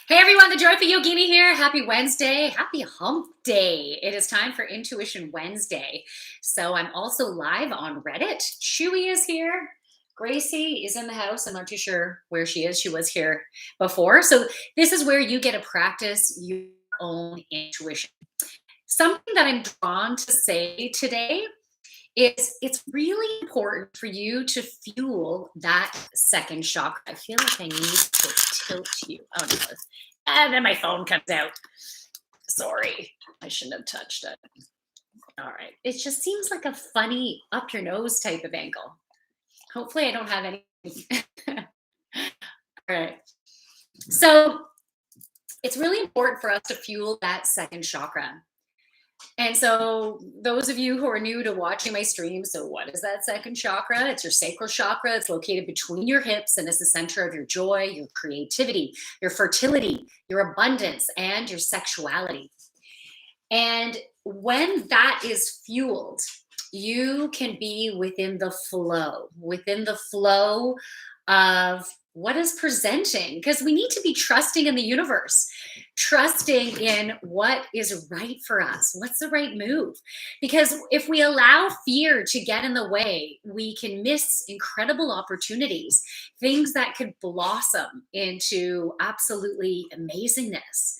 Hey everyone, the Joyful Yogini here. Happy Wednesday. Happy hump day. It is time for Intuition Wednesday. So I'm also live on Reddit. Chewy is here. Gracie is in the house. I'm not too sure where she is. She was here before. So this is where you get to practice your own intuition. Something that I'm drawn to say today is it's really important for you to fuel that second chakra. I feel like I need to tilt you. Oh no. And then my phone comes out. Sorry, I shouldn't have touched it. All right. It just seems like a funny up your nose type of angle. Hopefully, I don't have any. All right. So it's really important for us to fuel that second chakra. And so, those of you who are new to watching my stream, so what is that second chakra? It's your sacral chakra. It's located between your hips and is the center of your joy, your creativity, your fertility, your abundance, and your sexuality. And when that is fueled, you can be within the flow of what is presenting, because we need to be trusting in the universe, trusting in what is right for us. What's the right move? Because if we allow fear to get in the way, we can miss incredible opportunities, things that could blossom into absolutely amazingness.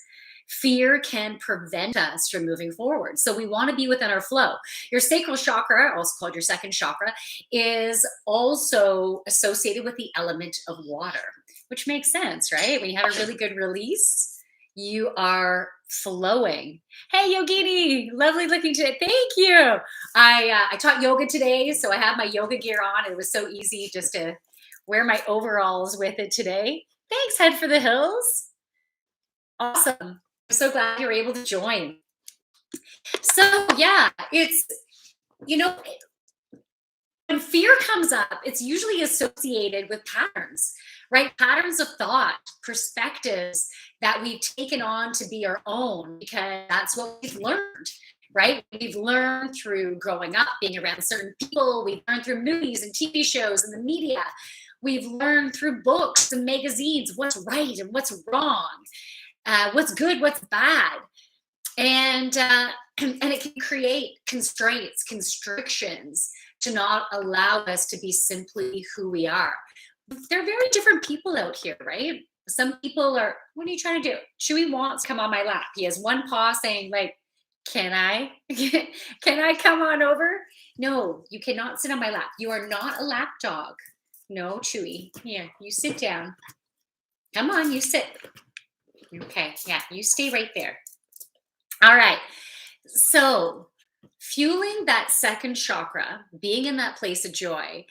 Fear can prevent us from moving forward. So we want to be within our flow. Your sacral chakra, also called your second chakra, is also associated with the element of water, which makes sense, right? When you have a really good release, you are flowing. Hey, Yogini, lovely looking today. Thank you. I taught yoga today, so I have my yoga gear on. It was so easy just to wear my overalls with it today. Thanks, Head for the Hills. Awesome. I'm so glad you're able to join. So, yeah, it's, you know, when fear comes up, it's usually associated with patterns, right? Patterns of thought, perspectives that we've taken on to be our own because that's what we've learned, right? We've learned through growing up, being around certain people. We've learned through movies and TV shows and the media. We've learned through books and magazines what's right and what's wrong, what's good, what's bad. And it can create constraints, constrictions to not allow us to be simply who we are. There are very different people out here, right? Some people are, what are you trying to do? Chewy wants to come on my lap. He has one paw saying, like, can I? Can I come on over? No, you cannot sit on my lap. You are not a lap dog. No, Chewy. Here, you sit down. Come on, you sit. Okay, yeah, you stay right there. All right. So, fueling that second chakra, being in that place of joy,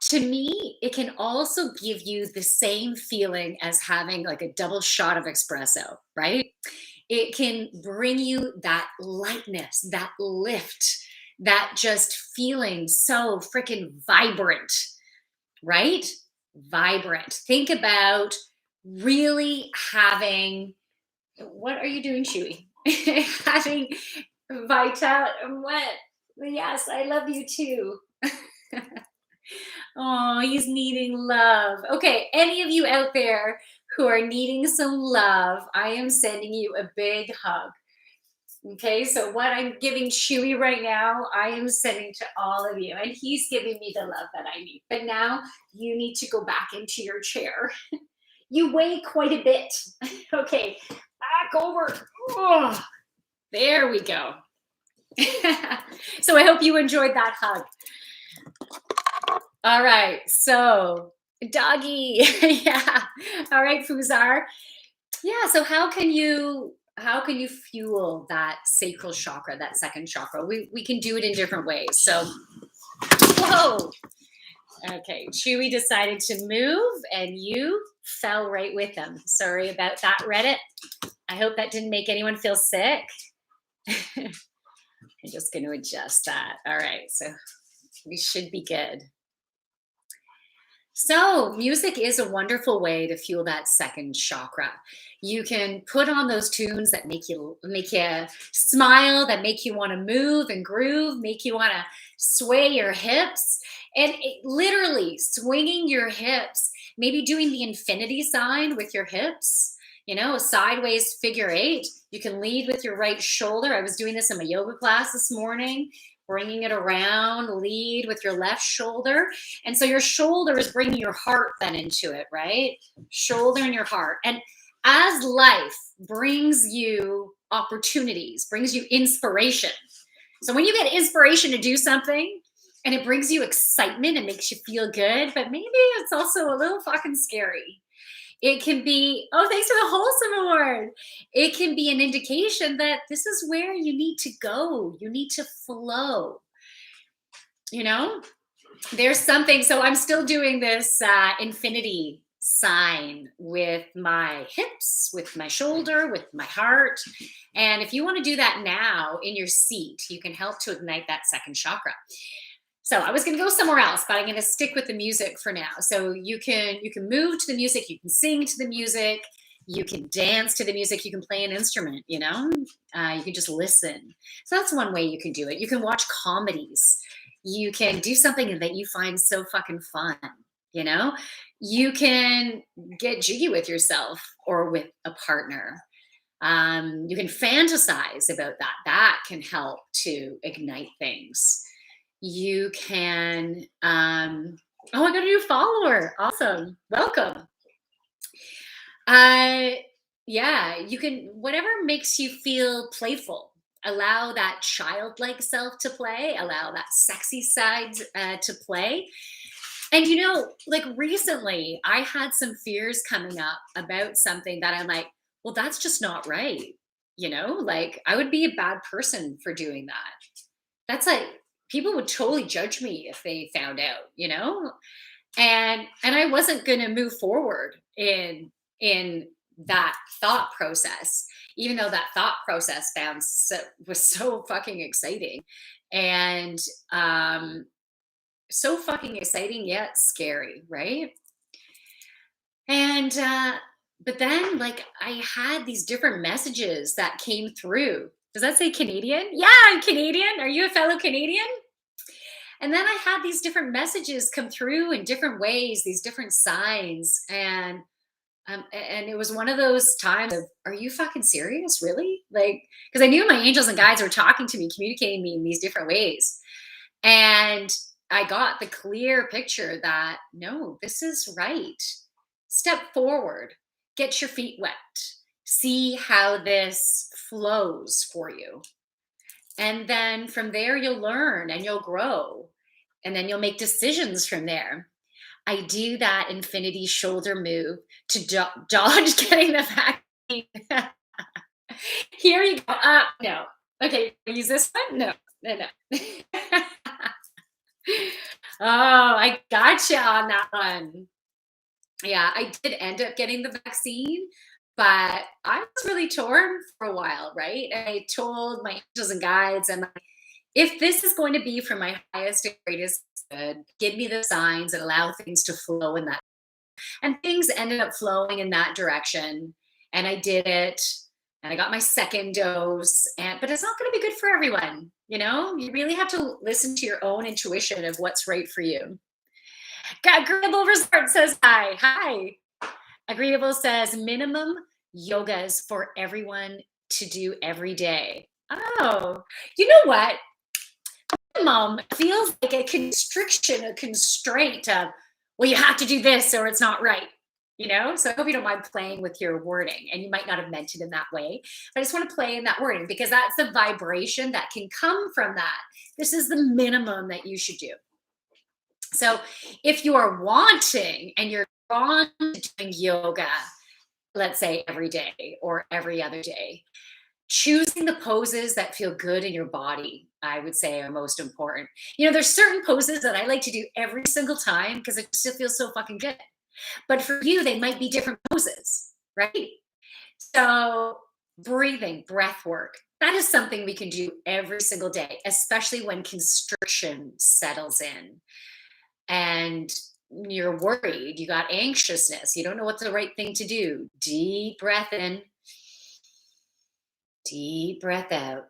to me, it can also give you the same feeling as having like a double shot of espresso, right? It can bring you that lightness, that lift, that just feeling so freaking vibrant, right? Vibrant. Think about really having, what are you doing, Chewy? Having vital, what? Yes, I love you too. Oh, he's needing love. Okay, any of you out there who are needing some love, I am sending you a big hug. Okay, so what I'm giving Chewy right now, I am sending to all of you, and he's giving me the love that I need. But now you need to go back into your chair. You weigh quite a bit. Okay, back over. Oh, there we go. So I hope you enjoyed that hug. All right, so doggy. Yeah. All right, Fuzar. Yeah, so how can you fuel that sacral chakra, that second chakra? We can do it in different ways. So whoa. Okay, Chewy decided to move and you fell right with him. Sorry about that, Reddit. I hope that didn't make anyone feel sick. I'm just going to adjust that. All right, so we should be good. So, music is a wonderful way to fuel that second chakra. You can put on those tunes that make you smile, that make you want to move and groove, make you want to sway your hips, and literally swinging your hips, maybe doing the infinity sign with your hips. A sideways figure eight. You can lead with your right shoulder. I was doing this in my yoga class this morning, bringing it around, lead with your left shoulder. And so your shoulder is bringing your heart then into it, right? Shoulder and your heart. And as life brings you opportunities, brings you inspiration. So when you get inspiration to do something and it brings you excitement and makes you feel good, but maybe it's also a little fucking scary. It can be, oh, thanks for the wholesome award. It can be an indication that this is where you need to go. You need to flow. There's something. So I'm still doing this infinity sign with my hips, with my shoulder, with my heart. And if you want to do that now in your seat, you can help to ignite that second chakra. So I was going to go somewhere else, but I'm going to stick with the music for now. So you can move to the music, you can sing to the music, you can dance to the music, you can play an instrument, you can just listen. So that's one way you can do it. You can watch comedies. You can do something that you find so fucking fun, You can get jiggy with yourself or with a partner. You can fantasize about that. That can help to ignite things. You can, I got a new follower. Awesome. Welcome. Yeah, you can, whatever makes you feel playful, allow that childlike self to play, allow that sexy side to play. And, like recently I had some fears coming up about something that I'm like, well, that's just not right. Like I would be a bad person for doing that. That's like, people would totally judge me if they found out, and I wasn't going to move forward in that thought process, even though that thought process was so fucking exciting, and so fucking exciting yet scary, right? And but then like I had these different messages that came through. Does that say Canadian? Yeah, I'm Canadian. Are you a fellow Canadian? And then I had these different messages come through in different ways, these different signs, and it was one of those times of, are you fucking serious, really? Like, because I knew my angels and guides were talking to me, communicating me in these different ways, and I got the clear picture that no, this is right. Step forward, get your feet wet, see how this flows for you. And then from there, you'll learn and you'll grow. And then you'll make decisions from there. I do that infinity shoulder move to dodge getting the vaccine. Here you go. No. Okay, use this one? No. Oh, I gotcha on that one. Yeah, I did end up getting the vaccine, but I was really torn for a while, right? And I told my angels and guides, and if this is going to be for my highest and greatest good, give me the signs and allow things to flow in that. And things ended up flowing in that direction. And I did it. And I got my second dose. But it's not going to be good for everyone. You really have to listen to your own intuition of what's right for you. Agreeable Resort says hi. Hi. Agreeable says minimum yogas for everyone to do every day. Oh, you know what? Minimum feels like a constriction, a constraint of, well, you have to do this or it's not right. So I hope you don't mind playing with your wording, and you might not have meant it in that way, but I just want to play in that wording because that's the vibration that can come from that. This is the minimum that you should do. So if you are wanting and you're drawn to doing yoga, let's say every day or every other day, choosing the poses that feel good in your body, I would say, are most important. There's certain poses that I like to do every single time because it still feels so fucking good. But for you, they might be different poses, right? So breathing, breath work, that is something we can do every single day, especially when constriction settles in and you're worried, you got anxiousness, you don't know what's the right thing to do. Deep breath in, deep breath out.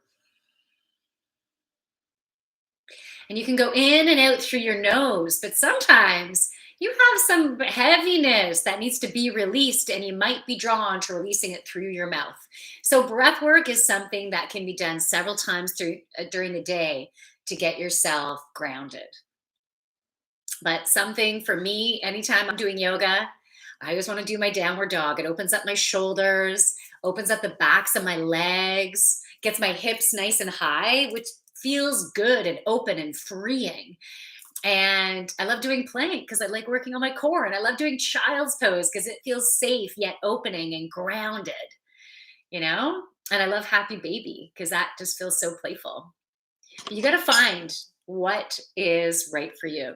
And you can go in and out through your nose, but sometimes You have some heaviness that needs to be released, and you might be drawn to releasing it through your mouth. So, breath work is something that can be done several times during the day to get yourself grounded. But something for me, anytime I'm doing yoga, I always want to do my downward dog. It opens up my shoulders, opens up the backs of my legs, gets my hips nice and high, which feels good and open and freeing. And I love doing plank because I like working on my core. And I love doing child's pose because it feels safe yet opening and grounded, you know? And I love happy baby because that just feels so playful. You got to find what is right for you.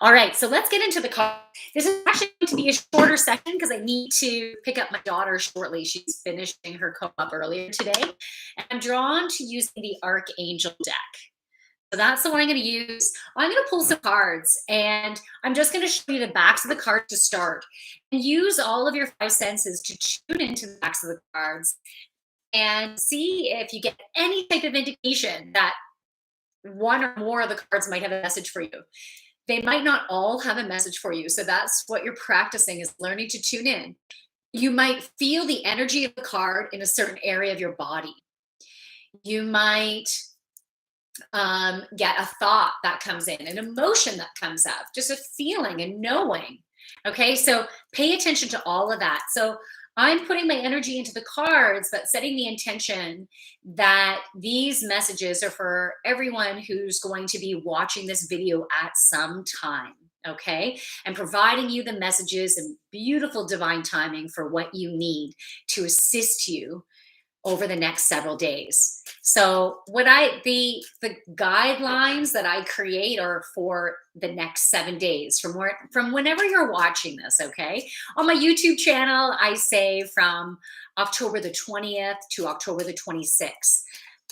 All right, so let's get into the car. This is actually going to be a shorter session because I need to pick up my daughter shortly. She's finishing her co-op earlier today. And I'm drawn to using the Archangel deck. So that's the one I'm going to use. I'm going to pull some cards and I'm just going to show you the backs of the card to start. And use all of your five senses to tune into the backs of the cards and see if you get any type of indication that one or more of the cards might have a message for you. They might not all have a message for you. So that's what you're practicing, is learning to tune in. You might feel the energy of the card in a certain area of your body. You might get a thought that comes in, an emotion that comes up, just a feeling and knowing. Okay, so pay attention to all of that. So I'm putting my energy into the cards, but setting the intention that these messages are for everyone who's going to be watching this video at some time. Okay, and providing you the messages and beautiful divine timing for what you need to assist you over the next several days. So the guidelines that I create are for the next 7 days from whenever you're watching this, okay? On my YouTube channel, I say from October the 20th to October the 26th.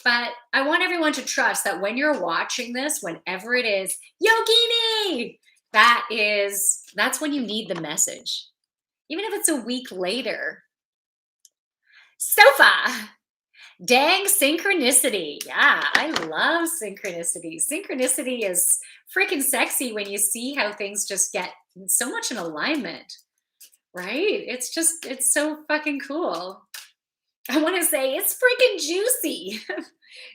But I want everyone to trust that when you're watching this, whenever it is, Yogini, that's when you need the message. Even if it's a week later. Sofa. Dang synchronicity. Yeah, I love synchronicity. Synchronicity is freaking sexy when you see how things just get so much in alignment, right? It's so fucking cool. I want to say it's freaking juicy.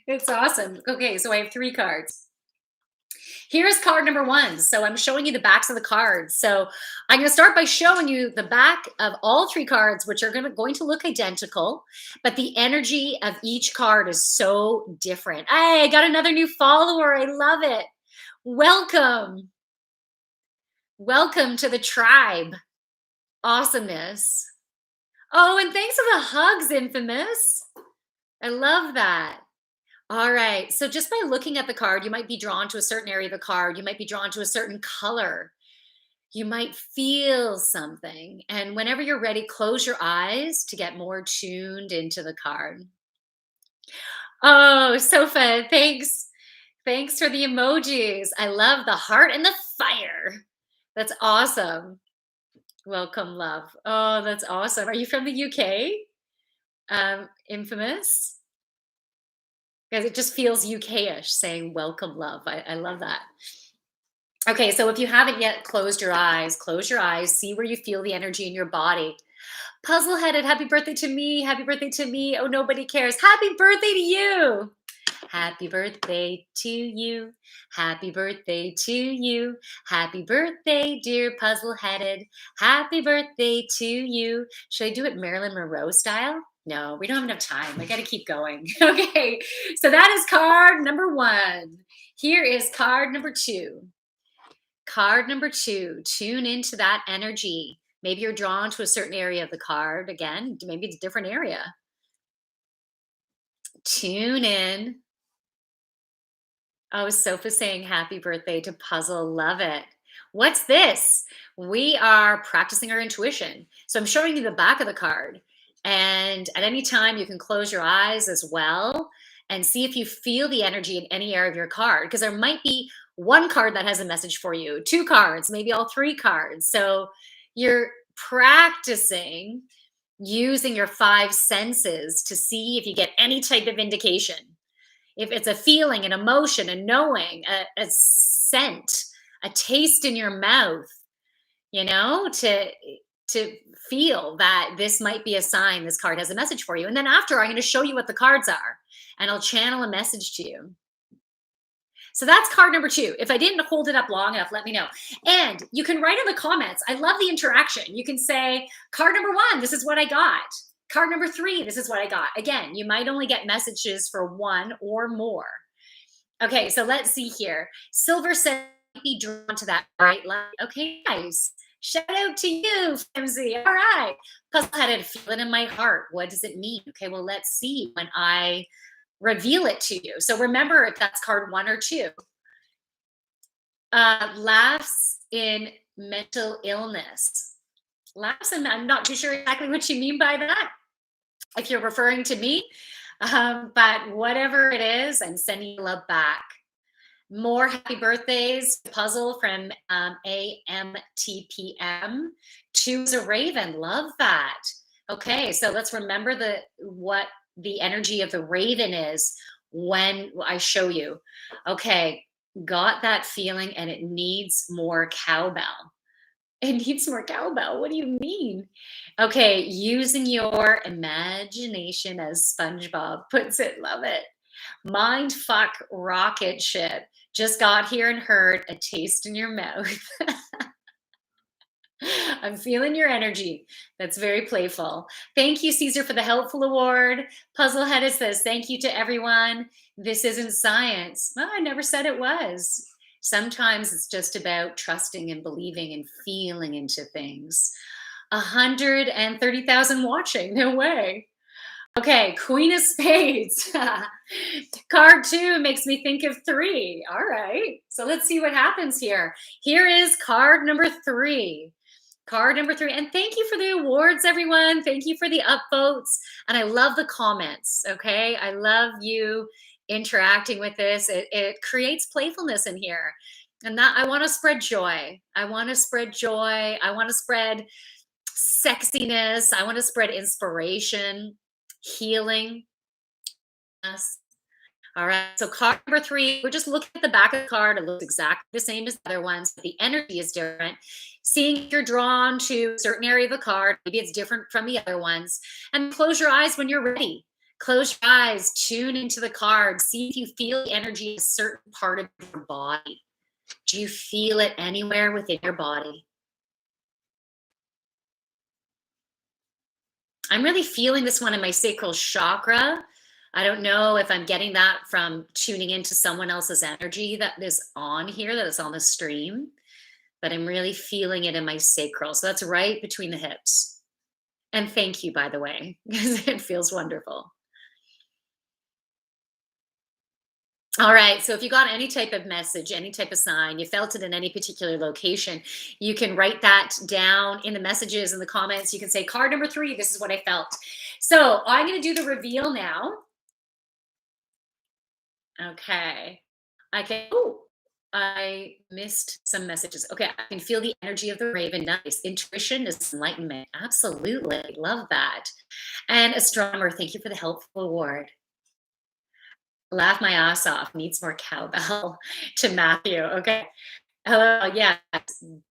It's awesome. Okay, so I have 3 cards. Here's card number 1. So I'm showing you the backs of the cards. So I'm going to start by showing you the back of all 3 cards, which are going to look identical, but the energy of each card is so different. Hey, I got another new follower. I love it. Welcome. Welcome to the tribe. Awesomeness. Oh, and thanks for the hugs, Infamous. I love that. All right. So just by looking at the card, you might be drawn to a certain area of the card. You might be drawn to a certain color. You might feel something. And whenever you're ready, close your eyes to get more tuned into the card. Oh, Sofa, thanks. Thanks for the emojis. I love the heart and the fire. That's awesome. Welcome, love. Oh, that's awesome. Are you from the UK? Infamous? Because it just feels UK-ish saying welcome, love. I love that. Okay, so if you haven't yet closed your eyes, close your eyes, see where you feel the energy in your body. Puzzle-headed, happy birthday to me, happy birthday to me. Oh, nobody cares. Happy birthday to you. Happy birthday to you. Happy birthday to you. Happy birthday, dear puzzle-headed. Happy birthday to you. Should I do it Marilyn Monroe style? No, we don't have enough time. I got to keep going. Okay, so that is card number 1. Here is card number 2. Card number 2, tune into that energy. Maybe you're drawn to a certain area of the card. Again, maybe it's a different area. Tune in. Oh, Sofa saying happy birthday to Puzzle. Love it. What's this? We are practicing our intuition. So I'm showing you the back of the card. And at any time, you can close your eyes as well and see if you feel the energy in any area of your card. Because there might be one card that has a message for you, 2 cards, maybe all 3 cards. So you're practicing using your 5 senses to see if you get any type of indication. If it's a feeling, an emotion, a knowing, a scent, a taste in your mouth, to feel that this might be a sign this card has a message for you. And then after, I'm going to show you what the cards are and I'll channel a message to you. So that's card number 2. If I didn't hold it up long enough, let me know. And you can write in the comments. I love the interaction. You can say, card number 1, this is what I got. Card number 3, this is what I got. Again, you might only get messages for 1 or more. Okay, so let's see here. Silver said, be drawn to that bright light. Okay, nice. Shout out to you, Flimsy. All right. Puzzle had a feeling in my heart. What does it mean? Okay, well, let's see when I reveal it to you. So remember if that's card 1 or 2. Laughs in mental illness. Laughs, and I'm not too sure exactly what you mean by that, if you're referring to me. But whatever it is, I'm sending you love back. More happy birthdays. Puzzle from AMTPM. 2 is a raven. Love that. Okay, so let's remember what the energy of the raven is when I show you. Okay, got that feeling and it needs more cowbell. It needs more cowbell. What do you mean? Okay, using your imagination as SpongeBob puts it. Love it. Mind fuck rocket ship. Just got here and heard a taste in your mouth. I'm feeling your energy. That's very playful. Thank you, Caesar, for the helpful award. Puzzlehead is this. Thank you to everyone. This isn't science. Well, I never said it was. Sometimes it's just about trusting and believing and feeling into things. 130,000 watching. No way. Okay, Queen of Spades. Card 2 makes me think of 3. All right. So let's see what happens here. Here is card number 3. Card number 3. And thank you for the awards, everyone. Thank you for the upvotes. And I love the comments. Okay. I love you interacting with this. It creates playfulness in here. And that I want to spread joy. I want to spread joy. I want to spread sexiness. I want to spread inspiration, healing. Yes. All right. So card number 3, we're just looking at the back of the card. It looks exactly the same as the other ones, but the energy is different. Seeing if you're drawn to a certain area of the card, maybe it's different from the other ones. And close your eyes when you're ready. Close your eyes, tune into the card. See if you feel the energy in a certain part of your body. Do you feel it anywhere within your body? I'm really feeling this one in my sacral chakra. I don't know if I'm getting that from tuning into someone else's energy that is on here, that is on the stream, but I'm really feeling it in my sacral. So that's right between the hips. And thank you, by the way, because it feels wonderful. All right, so if you got any type of message, any type of sign, you felt it in any particular location, you can write that down in the messages, in the comments. You can say, card number 3, this is what I felt. So I'm going to do the reveal now. Okay. I missed some messages. Okay, I can feel the energy of the raven. Nice. Intuition is enlightenment. Absolutely. Love that. And astronomer, thank you for the helpful award. Laugh my ass off. Needs more cowbell to Matthew. Okay. Hello. Yeah.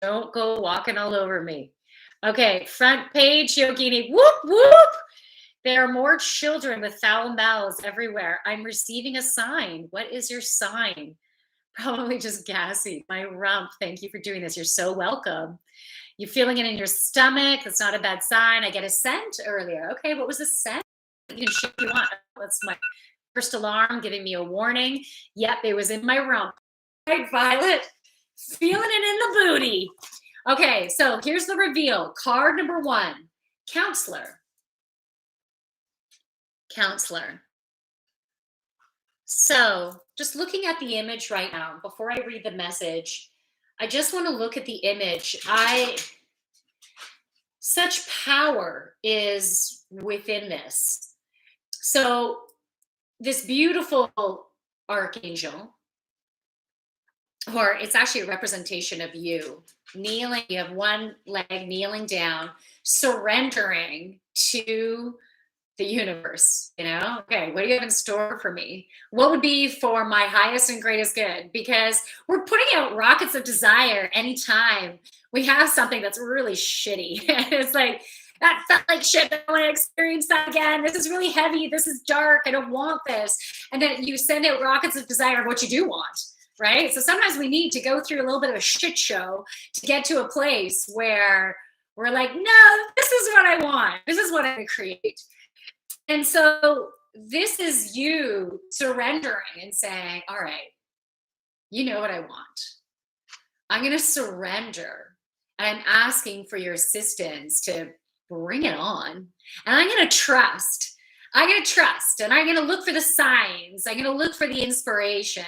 Don't go walking all over me. Okay. Front page, Yogini. Whoop, whoop. There are more children with foul mouths everywhere. I'm receiving a sign. What is your sign? Probably just gassy. My rump. Thank you for doing this. You're so welcome. You're feeling it in your stomach. That's not a bad sign. I get a scent earlier. Okay. What was the scent? You can share if you want. That's my first alarm giving me a warning. Yep, it was in my rump. Right, Violet? Feeling it in the booty. Okay, so here's the reveal. Card number 1, counselor. Counselor. So just looking at the image right now, before I read the message, I just want to look at the image. Such power is within this. So this beautiful archangel, or it's actually a representation of you kneeling. You have one leg kneeling down, surrendering to the universe, okay, what do you have in store for me? What would be for my highest and greatest good? Because we're putting out rockets of desire anytime we have something that's really shitty. It's like, that felt like shit. I don't want to experience that again. This is really heavy. This is dark. I don't want this. And then you send out rockets of desire of what you do want, right? So sometimes we need to go through a little bit of a shit show to get to a place where we're like, no, this is what I want. This is what I create. And so this is you surrendering and saying, all right, you know what I want. I'm going to surrender. And I'm asking for your assistance to bring it on. And I'm going to trust. I'm going to trust. And I'm going to look for the signs. I'm going to look for the inspiration.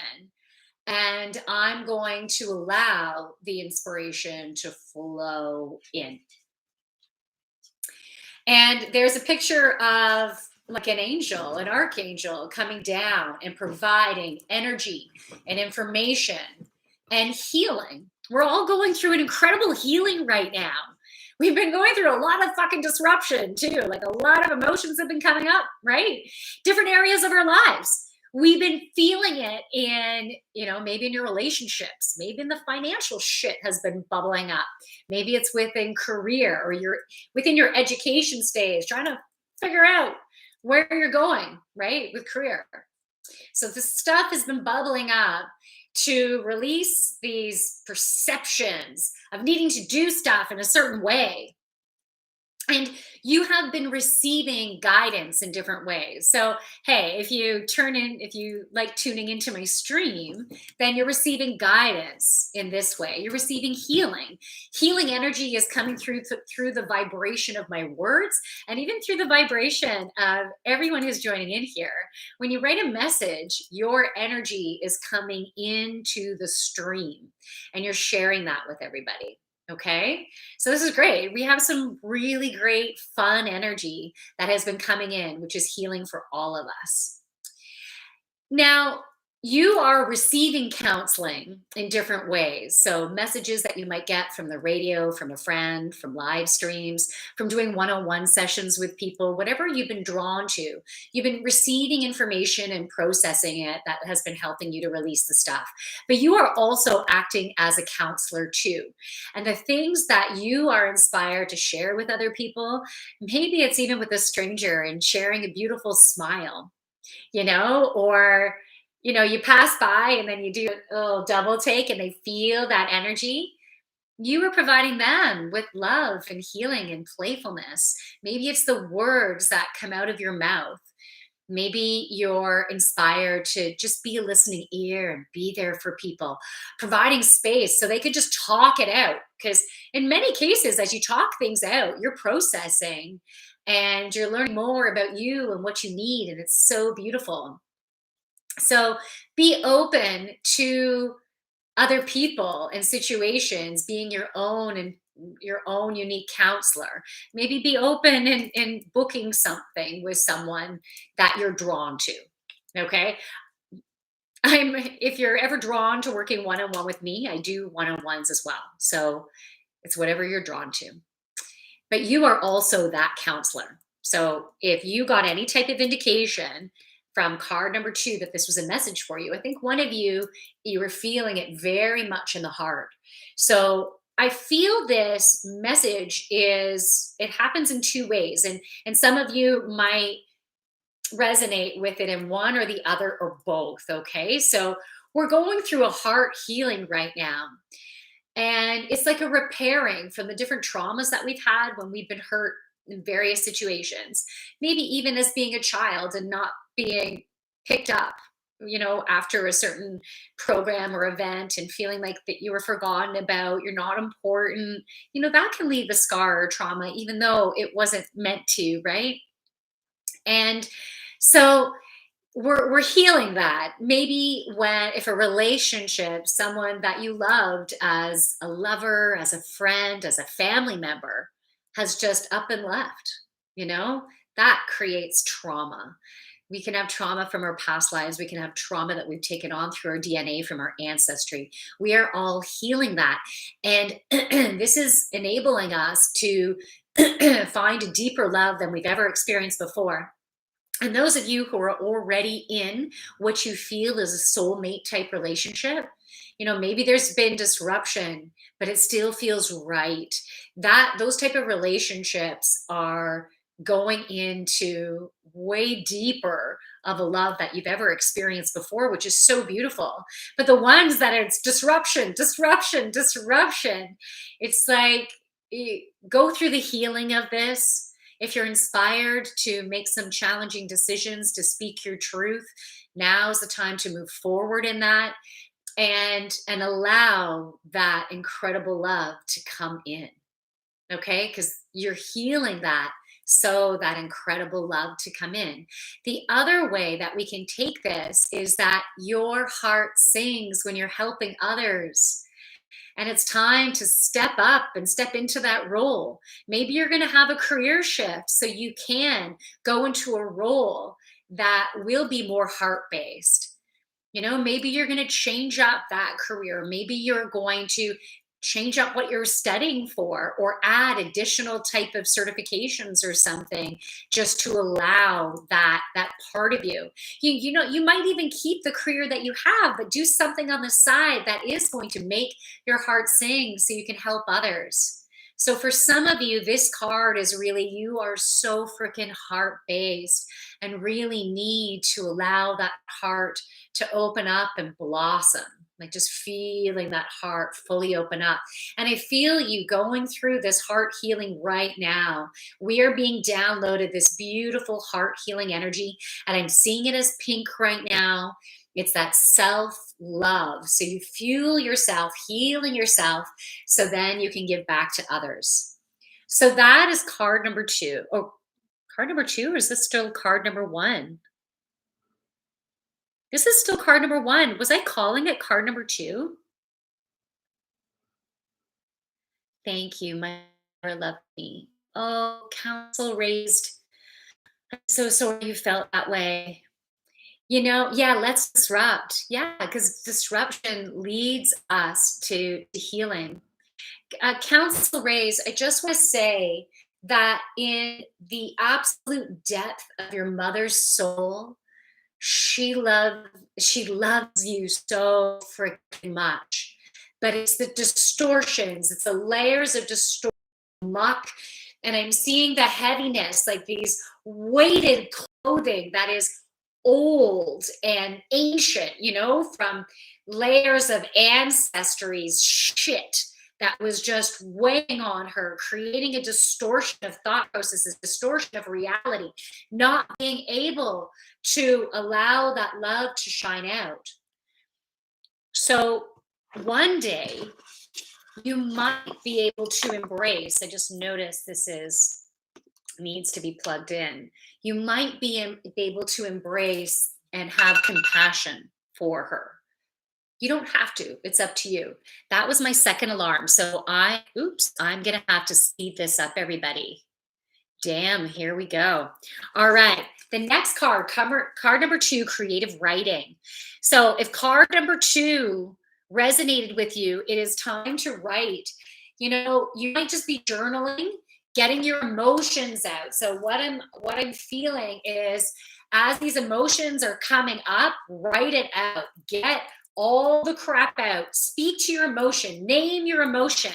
And I'm going to allow the inspiration to flow in. And there's a picture of like an angel, an archangel coming down and providing energy and information and healing. We're all going through an incredible healing right now. We've been going through a lot of fucking disruption too. Like a lot of emotions have been coming up, right? Different areas of our lives. We've been feeling it in, maybe in your relationships, maybe in the financial shit has been bubbling up. Maybe it's within career or you're within your education stage, trying to figure out where you're going, right? With career. So this stuff has been bubbling up to release these perceptions of needing to do stuff in a certain way. And you have been receiving guidance in different ways. So, hey, if you like tuning into my stream, then you're receiving guidance in this way. You're receiving healing. Healing energy is coming through the vibration of my words and even through the vibration of everyone who's joining in here. When you write a message, your energy is coming into the stream and you're sharing that with everybody. Okay. So this is great. We have some really great fun energy that has been coming in, which is healing for all of us. Now, you are receiving counseling in different ways. So, messages that you might get from the radio, from a friend, from live streams, from doing one on one sessions with people, whatever you've been drawn to, you've been receiving information and processing it that has been helping you to release the stuff. But you are also acting as a counselor too. And the things that you are inspired to share with other people, maybe it's even with a stranger and sharing a beautiful smile, or you pass by and then you do a little double take and they feel that energy. You are providing them with love and healing and playfulness. Maybe it's the words that come out of your mouth. Maybe you're inspired to just be a listening ear and be there for people, providing space so they could just talk it out. Because in many cases, as you talk things out, you're processing and you're learning more about you and what you need. And it's so beautiful. So be open to other people and situations, being your own and your own unique counselor. Maybe be open in booking something with someone that you're drawn to. Okay. If you're ever drawn to working one-on-one with me, I do one-on-ones as well. So it's whatever you're drawn to. But you are also that counselor. So if you got any type of indication from card number 2 that this was a message for you, I think one of you were feeling it very much in the heart. So I feel this message it happens in 2 ways. And some of you might resonate with it in one or the other or both. Okay. So we're going through a heart healing right now. And it's like a repairing from the different traumas that we've had when we've been hurt in various situations, maybe even as being a child and not being picked up, after a certain program or event and feeling like that you were forgotten about, you're not important, that can leave a scar or trauma, even though it wasn't meant to, right? And so we're healing that. Maybe if a relationship, someone that you loved as a lover, as a friend, as a family member has just up and left, that creates trauma. We can have trauma from our past lives. We can have trauma that we've taken on through our DNA from our ancestry. We are all healing that. And this is enabling us to find a deeper love than we've ever experienced before. And those of you who are already in what you feel is a soulmate type relationship, maybe there's been disruption, but it still feels right. That those type of relationships are going into way deeper of a love that you've ever experienced before, which is so beautiful. But the ones that it's disruption, disruption, disruption, it's like go through the healing of this. If you're inspired to make some challenging decisions to speak your truth, now's the time to move forward in that and allow that incredible love to come in. Okay? Because you're healing that, so that incredible love to come in. The other way that we can take this is that your heart sings when you're helping others. And it's time to step up and step into that role. Maybe you're going to have a career shift so you can go into a role that will be more heart based. Maybe you're going to change up that career. Maybe you're going to change up what you're studying for or add additional type of certifications or something just to allow that part of you. You might even keep the career that you have, but do something on the side that is going to make your heart sing so you can help others. So for some of you, this card is really, you are so freaking heart based and really need to allow that heart to open up and blossom, like just feeling that heart fully open up. And I feel you going through this heart healing right now. We are being downloaded this beautiful heart healing energy, and I'm seeing it as pink right now. It's that self love. So you fuel yourself, healing yourself, so then you can give back to others. So that is card number two. Oh, card number two, or is this still card number one? This is still card number one. Was I calling it card number two? Thank you. My mother loved me. Oh, council raised. I'm so sorry you felt that way. Yeah, let's disrupt. Yeah, because disruption leads us to healing. Council raised, I just want to say that in the absolute depth of your mother's soul, she loves she loves you so freaking much, but it's the distortions, it's the layers of distortion, muck, and I'm seeing the heaviness, like these weighted clothing that is old and ancient, from layers of ancestry's shit that was just weighing on her, creating a distortion of thought processes, distortion of reality, not being able to allow that love to shine out. So one day you might be able to embrace, I just noticed this is needs to be plugged in. You might be able to embrace and have compassion for her. You don't have to. It's up to you. That was my second alarm. So I'm going to have to speed this up, everybody. Damn, here we go. All right. The next card number two, creative writing. So if card number two resonated with you, it is time to write. You might just be journaling, getting your emotions out. So what I'm feeling is, as these emotions are coming up, write it out. Get all the crap out. Speak to your emotion. Name your emotion.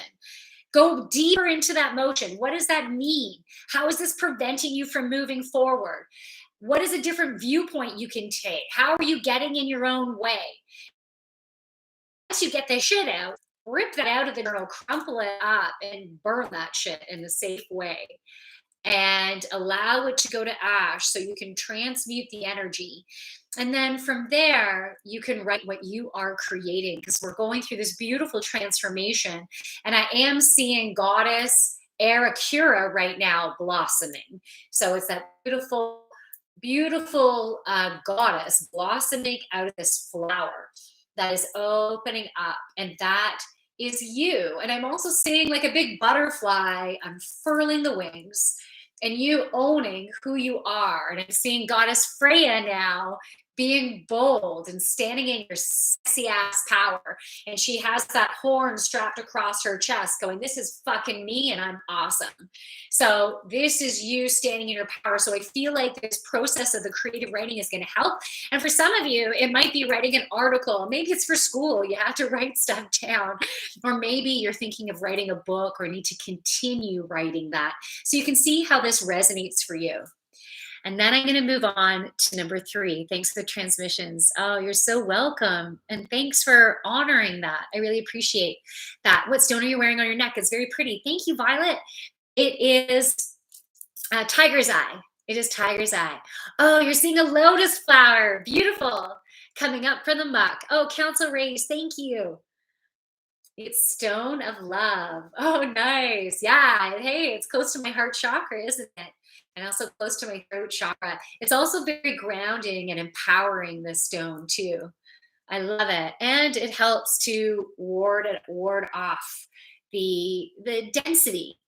Go deeper into that emotion. What does that mean? How is this preventing you from moving forward? What is a different viewpoint you can take? How are you getting in your own way? Once you get the shit out, rip that out of the journal, crumple it up, and burn that shit in a safe way. And allow it to go to ash so you can transmute the energy. And then from there, you can write what you are creating, because we're going through this beautiful transformation. And I am seeing Goddess Arakura right now blossoming. So it's that beautiful, beautiful goddess blossoming out of this flower that is opening up. And that is you. And I'm also seeing like a big butterfly unfurling the wings and you owning who you are. And I'm seeing Goddess Freya now being bold and standing in your sexy ass power. And she has that horn strapped across her chest going, this is fucking me and I'm awesome. So this is you standing in your power. So I feel like this process of the creative writing is going to help. And for some of you, it might be writing an article. Maybe it's for school. You have to write stuff down. Or maybe you're thinking of writing a book or need to continue writing that. So you can see how this resonates for you. And then I'm going to move on to number 3. Thanks for the transmissions. Oh, you're so welcome. And thanks for honoring that. I really appreciate that. What stone are you wearing on your neck? It's very pretty. Thank you, Violet. It is tiger's eye. It is tiger's eye. Oh, you're seeing a lotus flower. Beautiful. Coming up from the muck. Oh, Council Race, thank you. It's stone of love. Oh, nice. Yeah. Hey, it's close to my heart chakra, isn't it? And also close to my throat chakra. It's also very grounding and empowering, this stone too. I love it. And it helps to ward off the density.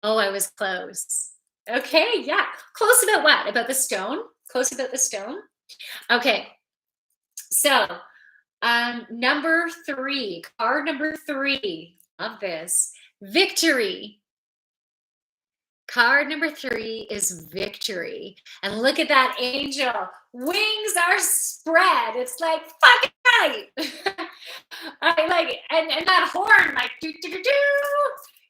Oh, I was close. Okay, yeah. Close about what? About the stone? Close about the stone? Okay. So, number 3, card number 3 of this, victory. Card number 3 is victory. And look at that angel. Wings are spread. It's like, fucking right. I like, and that horn, like, do, do, do, do.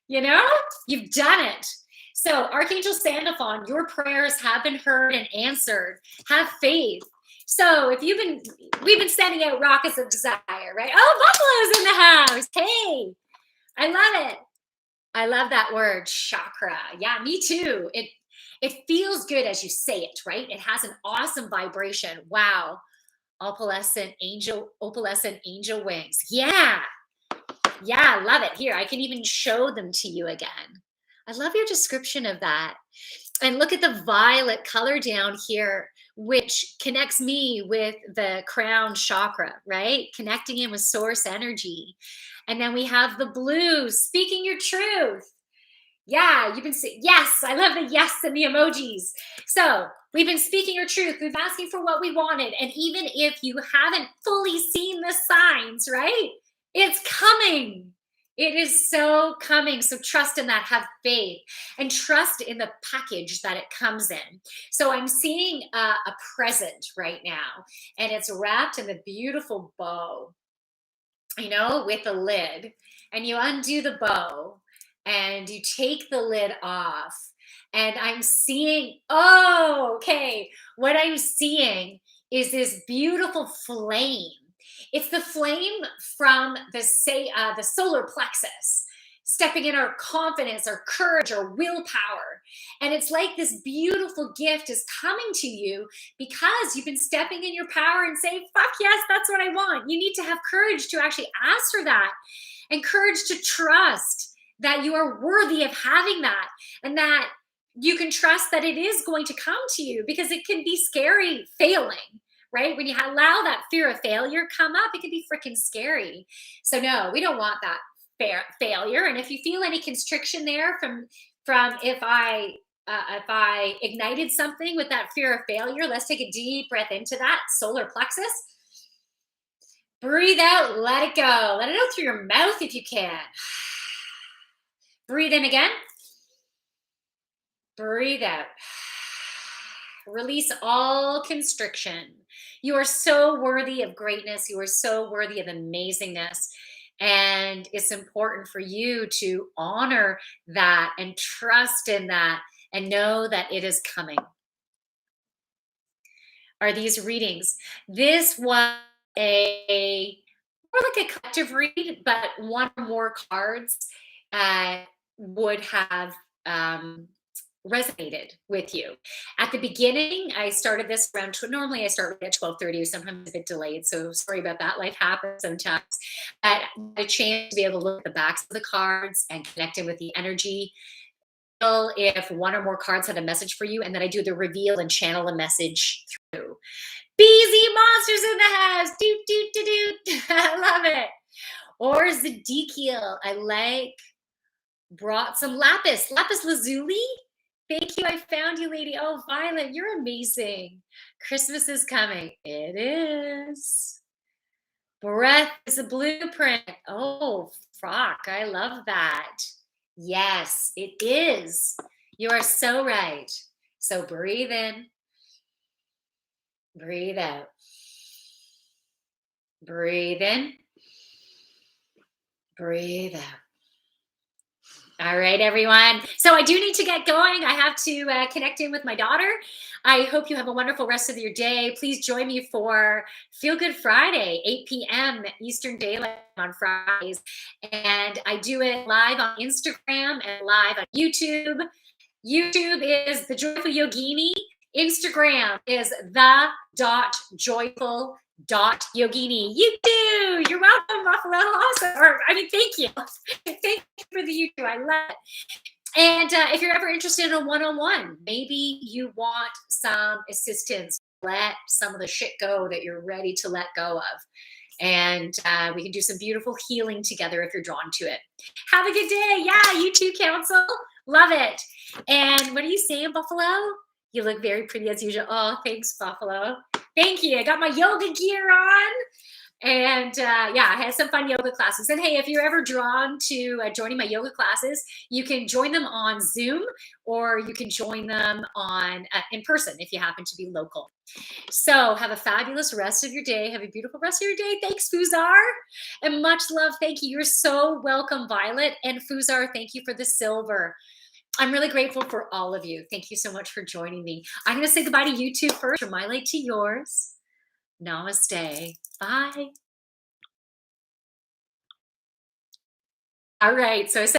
You know, you've done it. So, Archangel Sandalphon, your prayers have been heard and answered. Have faith. So, if we've been sending out rockets of desire, right? Oh, Buffalo's in the house. Hey, I love it. I love that word, chakra. Yeah, me too. It feels good as you say it, right? It has an awesome vibration. Wow. Opalescent angel wings. Yeah. Yeah, I love it. Here, I can even show them to you again. I love your description of that. And look at the violet color down here, which connects me with the crown chakra, right? Connecting in with source energy. And then we have the blue, speaking your truth. Yeah, you've been saying, yes, I love the yes and the emojis. So we've been speaking your truth. We've been asking for what we wanted. And even if you haven't fully seen the signs, right? It's coming. It is so coming. So trust in that, have faith, and trust in the package that it comes in. So I'm seeing a present right now, and it's wrapped in a beautiful bow, you know, with a lid. And you undo the bow and you take the lid off. And I'm seeing, oh, okay. What I'm seeing is this beautiful flame. It's the flame from the solar plexus, stepping in our confidence, our courage, our willpower. And it's like this beautiful gift is coming to you because you've been stepping in your power and saying, fuck yes, that's what I want. You need to have courage to actually ask for that, and courage to trust that you are worthy of having that, and that you can trust that it is going to come to you, because it can be scary failing. Right? When you allow that fear of failure come up, it can be freaking scary. So no, we don't want that failure. And if you feel any constriction there from if I ignited something with that fear of failure, let's take a deep breath into that solar plexus. Breathe out, let it go. Let it out through your mouth if you can. Breathe in again. Breathe out. Release all constriction. You are so worthy of greatness. You are so worthy of amazingness. And it's important for you to honor that and trust in that and know that it is coming. Are these readings? This was more like a collective read, but one or more cards would have resonated with you. At the beginning, I started this around, normally I start at 12:30, or sometimes a bit delayed. So sorry about that. Life happens sometimes. But a chance to be able to look at the backs of the cards and connect in with the energy. If one or more cards had a message for you, and then I do the reveal and channel the message through. BZ monsters in the house. Do, do, do, do. I love it. Or Zedekiel. I brought some lapis lazuli. Thank you. I found you, lady. Oh, Violet, you're amazing. Christmas is coming. It is. Breath is a blueprint. Oh, fuck. I love that. Yes, it is. You are so right. So breathe in, breathe out, breathe in, breathe out. All right, everyone. So I do need to get going. I have to connect in with my daughter. I hope you have a wonderful rest of your day. Please join me for Feel Good Friday, 8 p.m. Eastern Daylight on Fridays. And I do it live on Instagram and live on YouTube. YouTube is the Joyful Yogini. Instagram is the.joyful.yogini. You do. You're welcome, Buffalo. Awesome. Or, I mean, thank you. Thank you for the YouTube. I love it. And if you're ever interested in a one-on-one, maybe you want some assistance, let some of the shit go that you're ready to let go of. And we can do some beautiful healing together if you're drawn to it. Have a good day. Yeah, you too, Council. Love it. And what are you saying, Buffalo? You look very pretty as usual. Oh, thanks, Buffalo. Thank you. I got my yoga gear on. And yeah, I had some fun yoga classes. And hey, if you're ever drawn to joining my yoga classes, you can join them on Zoom or you can join them on in person if you happen to be local. So have a fabulous rest of your day. Have a beautiful rest of your day. Thanks, Fuzar. And much love. Thank you. You're so welcome, Violet. And Fuzar, thank you for the silver. I'm really grateful for all of you. Thank you so much for joining me. I'm going to say goodbye to you two first. From my light to yours. Namaste. Bye. All right. So I said